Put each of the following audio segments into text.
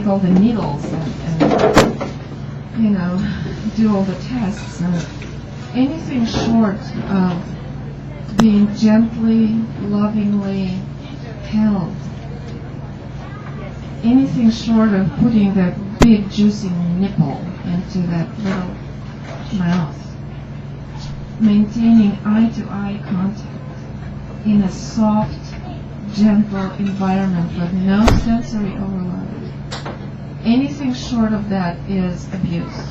take all the needles and you know, do all the tests. And anything short of being gently, lovingly held, anything short of putting that big juicy nipple into that little mouth, maintaining eye-to-eye contact in a soft, gentle environment with no sensory overload. Anything short of that is abuse,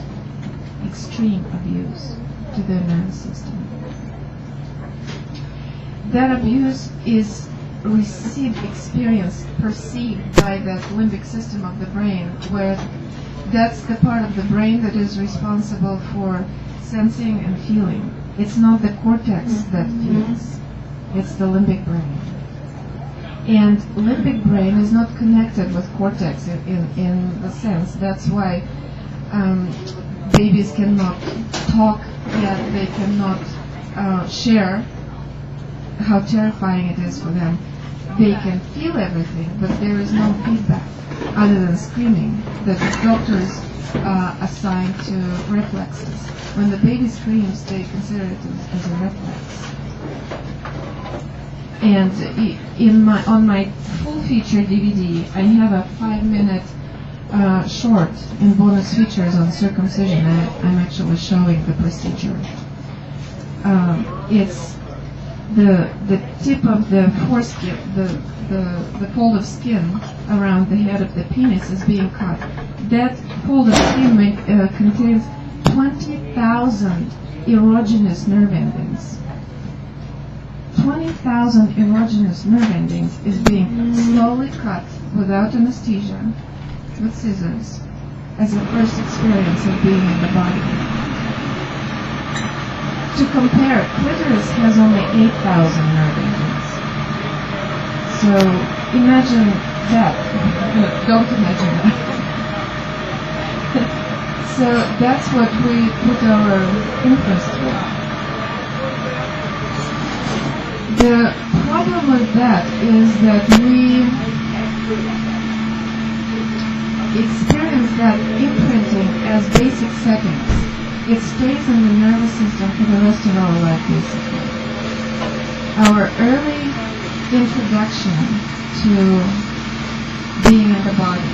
extreme abuse to the nervous system. That abuse is received, experienced, perceived by the limbic system of the brain, where that's the part of the brain that is responsible for sensing and feeling. It's not the cortex that feels, it's the limbic brain. And limbic brain is not connected with cortex in the sense. That's why babies cannot talk yet, they cannot share how terrifying it is for them. They can feel everything, but there is no feedback other than screaming that doctors assign to reflexes. When the baby screams, they consider it as a reflex. And on my full-feature DVD, I have a 5-minute short in bonus features on circumcision. I'm actually showing the procedure. It's the tip of the foreskin, the fold of skin around the head of the penis is being cut. That fold of skin contains 20,000 erogenous nerve endings. 20,000 erogenous nerve endings is being slowly cut without anesthesia, with scissors, as a first experience of being in the body. To compare, clitoris has only 8,000 nerve endings. So imagine that. Don't imagine that. So that's what we put our infants through. The problem with that is that we experience that imprinting as basic settings. It stays in the nervous system for the rest of our life, basically. Our early introduction to being in the body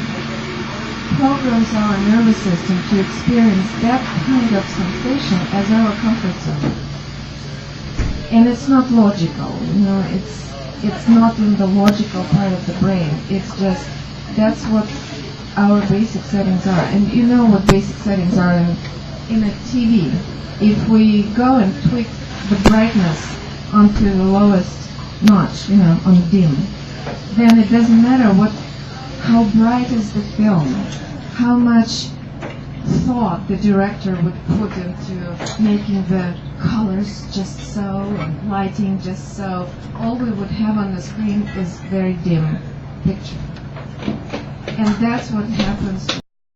programs our nervous system to experience that kind of sensation as our comfort zone. And it's not logical, it's not in the logical part of the brain. It's just, that's what our basic settings are. And you know what basic settings are in a TV. If we go and tweak the brightness onto the lowest notch, on dim, then it doesn't matter how bright is the film, how much thought the director would put into making the colors just so and lighting just so. All we would have on the screen is very dim picture. And that's what happens